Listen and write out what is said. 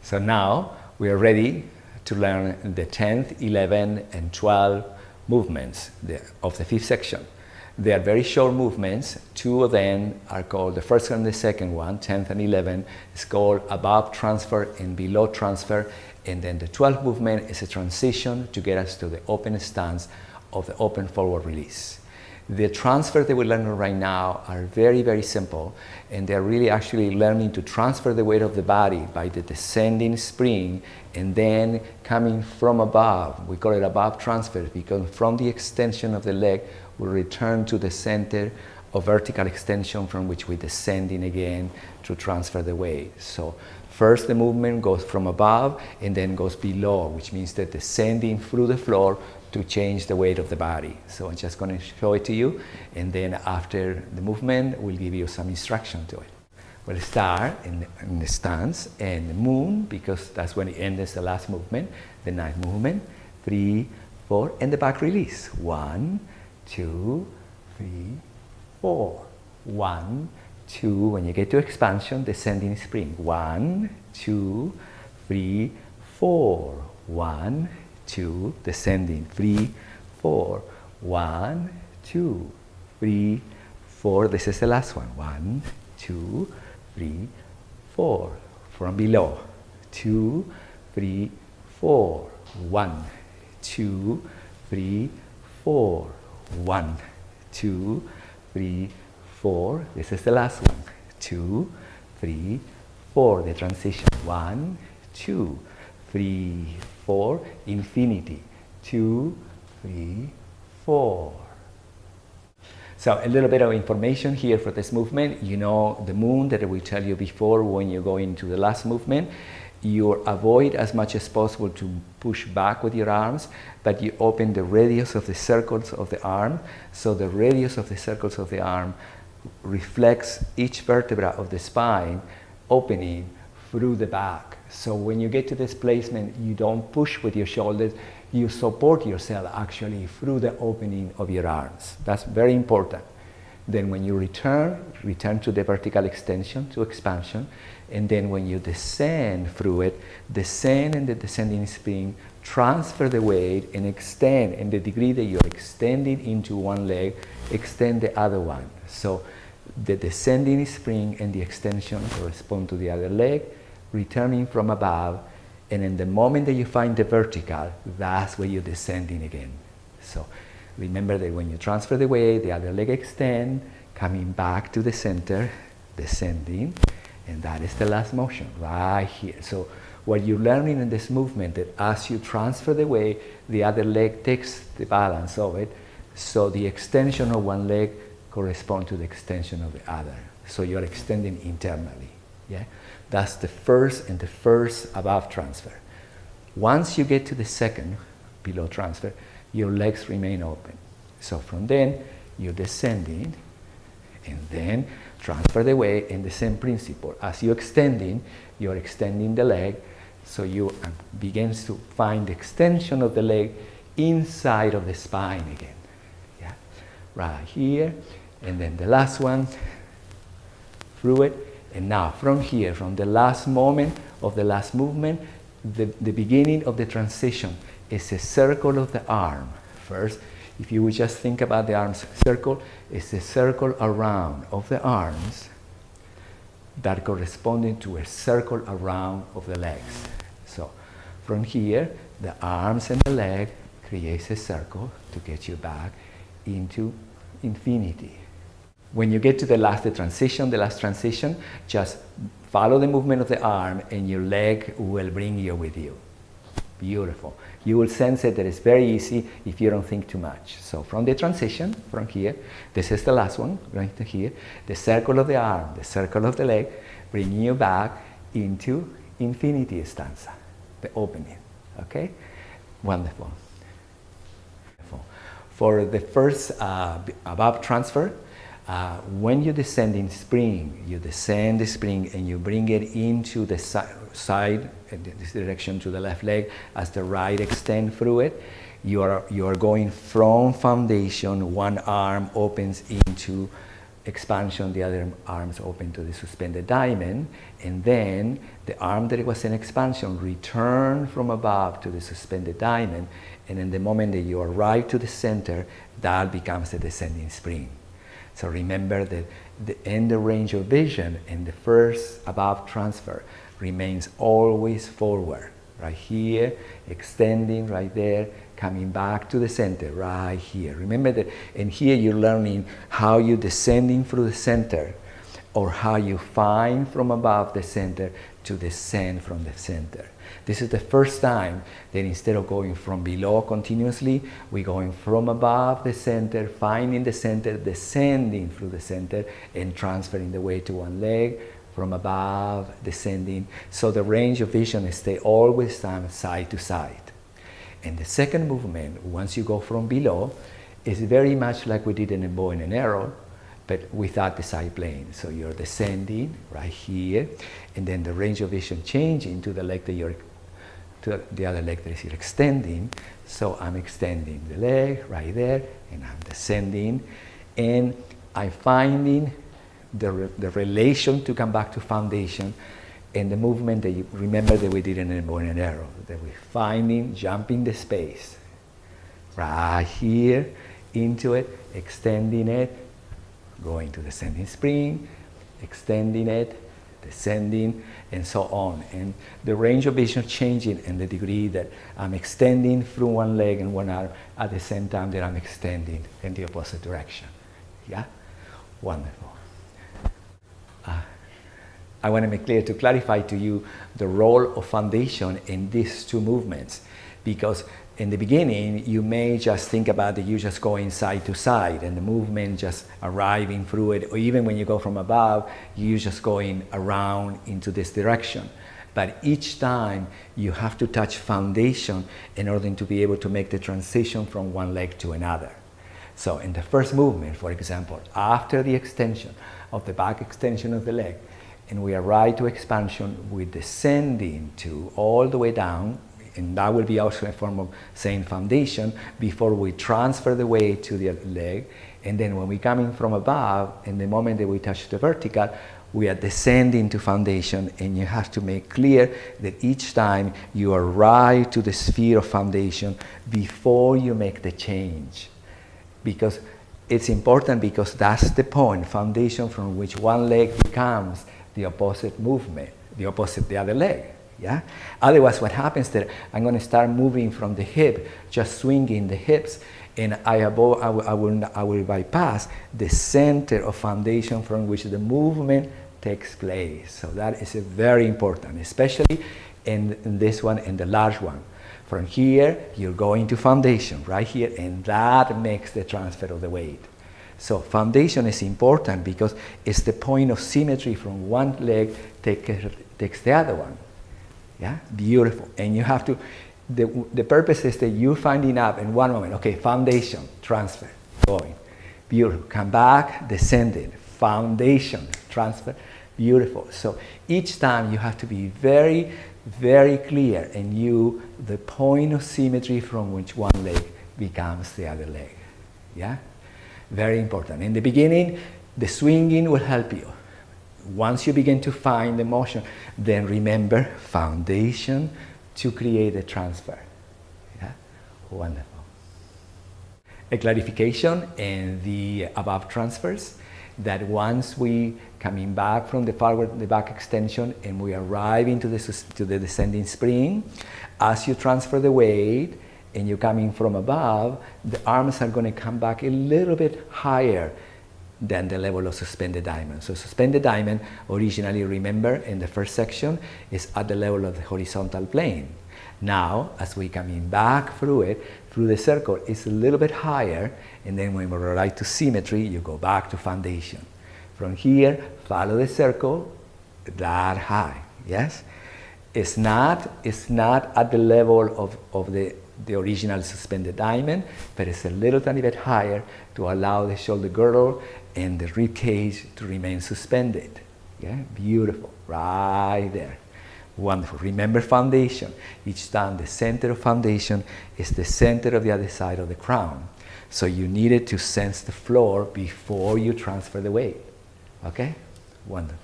So now we are ready to learn the 10th, 11th, and 12th movements of the fifth section. They are very short movements. Two of them are called, the first and the second one, 10th and 11th, is called above transfer and below transfer. And then the 12th movement is a transition to get us to the open stance of the open forward release. The transfer that we're learning right now are very, very simple, and they're really actually learning to transfer the weight of the body by the descending spring and then coming from above. We call it above transfer because from the extension of the leg, we return to the center of vertical extension from which we're descending again to transfer the weight. So first the movement goes from above and then goes below, which means that descending through the floor to change the weight of the body. So I'm just going to show it to you, and then after the movement, we'll give you some instruction to it. We'll start in the stance and the moon, because that's when it ends the last movement, the ninth movement. 3, 4, and the back release. 1, 2, 3, 4. 1, 2, when you get to expansion, descending spring. 1, 2, 3, 4. 1, 2, descending, 3, 4, 1, 2, 3, 4, this is the last one, 1, 2, 3, 4, from below, 2, 3, 4, 1, 2, 3, 4, 1, 2, 3, 4, this is the last one, 2, 3, 4, the transition, 1, 2, 3, 4, infinity, 2, 3, 4. So a little bit of information here for this movement. You know the moon that we tell you before when you go into the last movement. You avoid as much as possible to push back with your arms, but you open the radius of the circles of the arm. So the radius of the circles of the arm reflects each vertebra of the spine opening through the back. So when you get to this placement, you don't push with your shoulders, you support yourself actually through the opening of your arms. That's very important. Then when you return to the vertical extension, to expansion, and then when you descend through it, descend in the descending spring, transfer the weight and extend in the degree that you're extending into one leg, extend the other one. So the descending spring and the extension correspond to the other leg, returning from above, and in the moment that you find the vertical, that's where you're descending again. So remember that when you transfer the weight, the other leg extend, coming back to the center, descending, and that is the last motion right here. So what you're learning in this movement, that as you transfer the weight, the other leg takes the balance of it, so the extension of one leg corresponds to the extension of the other. So you're extending internally. Yeah? That's the first above transfer. Once you get to the second, below transfer, your legs remain open. So from then, you're descending, and then transfer the weight in the same principle. As you're extending the leg, so you begin to find the extension of the leg inside of the spine again. Yeah? Right here, and then the last one, through it. And now from here, from the last moment of the last movement, the beginning of the transition is a circle of the arm. First, if you would just think about the arms circle, it's a circle around of the arms that corresponding to a circle around of the legs. So from here, the arms and the leg creates a circle to get you back into infinity. When you get to the last transition, just follow the movement of the arm and your leg will bring you with you. Beautiful. You will sense it that it's very easy if you don't think too much. So from the transition, from here, this is the last one, going to here, the circle of the arm, the circle of the leg, bringing you back into infinity stanza, the opening. Okay? Wonderful. For the first above transfer, when you descend in spring, you descend the spring and you bring it into the side, in this direction to the left leg, as the right extend through it. You are going from foundation, one arm opens into expansion, the other arms open to the suspended diamond, and then the arm that was in expansion return from above to the suspended diamond, and in the moment that you arrive to the center, that becomes a descending spring. So remember that in the range of vision, in the first above transfer, remains always forward, right here, extending right there, coming back to the center, right here. Remember that, and here you're learning how you're descending through the center, or how you find from above the center to descend from the center. This is the first time that instead of going from below continuously, we're going from above the center, finding the center, descending through the center, and transferring the weight to one leg, from above, descending. So the range of vision stay always side to side. And the second movement, once you go from below, is very much like we did in a bow and an arrow, but without the side plane. So you're descending right here, and then the range of vision changing to the leg that you're, to the other leg that you're extending. So I'm extending the leg right there, and I'm descending, and I'm finding the relation to come back to foundation, and the movement that you remember that we did in a bow and an arrow, that we're finding, jumping the space right here into it, extending it, going to the descending spring, extending it, descending, and so on. And the range of vision changing in the degree that I'm extending through one leg and one arm at the same time that I'm extending in the opposite direction. Yeah? Wonderful. I want to make clear, to clarify to you the role of foundation in these two movements, because in the beginning you may just think about that you just going side to side and the movement just arriving through it, or even when you go from above you just going around into this direction. But each time you have to touch foundation in order to be able to make the transition from one leg to another. So in the first movement, for example, after the extension of the back extension of the leg, and we arrive to expansion, we're descending to all the way down, and that will be also a form of saying foundation before we transfer the weight to the leg. And then when we're coming from above, in the moment that we touch the vertical, we are descending to foundation, and you have to make clear that each time you arrive to the sphere of foundation before you make the change. Because it's important, because that's the point, foundation from which one leg becomes the opposite movement, the other leg, yeah? Otherwise, what happens is that I'm going to start moving from the hip, just swinging the hips, and I will bypass the center of foundation from which the movement takes place. So that is very important, especially in this one and the large one. From here, you're going to foundation, right here, and that makes the transfer of the weight. So foundation is important because it's the point of symmetry from one leg takes the other one. Yeah, beautiful. And you have to, the purpose is that you're finding out in one moment, okay, foundation, transfer, going. Beautiful. Come back, descending, foundation, transfer, beautiful. So each time you have to be very, very clear in you, the point of symmetry from which one leg becomes the other leg. Yeah? Very important. In the beginning, the swinging will help you. Once you begin to find the motion, then remember foundation to create a transfer. Yeah? Wonderful. A clarification in the above transfers, that once we coming back from the forward, the back extension, and we arrive into to the descending spring, as you transfer the weight, and you're coming from above, the arms are going to come back a little bit higher than the level of suspended diamond. So suspended diamond, originally, remember, in the first section, is at the level of the horizontal plane. Now, as we're coming back through it, through the circle, it's a little bit higher, and then when we arrive to symmetry, you go back to foundation. From here, follow the circle, that high, yes? It's not at the level of the original suspended diamond, but it's a little tiny bit higher to allow the shoulder girdle and the rib cage to remain suspended. Yeah, beautiful, right there. Wonderful. Remember foundation. Each time the center of foundation is the center of the other side of the crown. So you needed to sense the floor before you transfer the weight. Okay? Wonderful.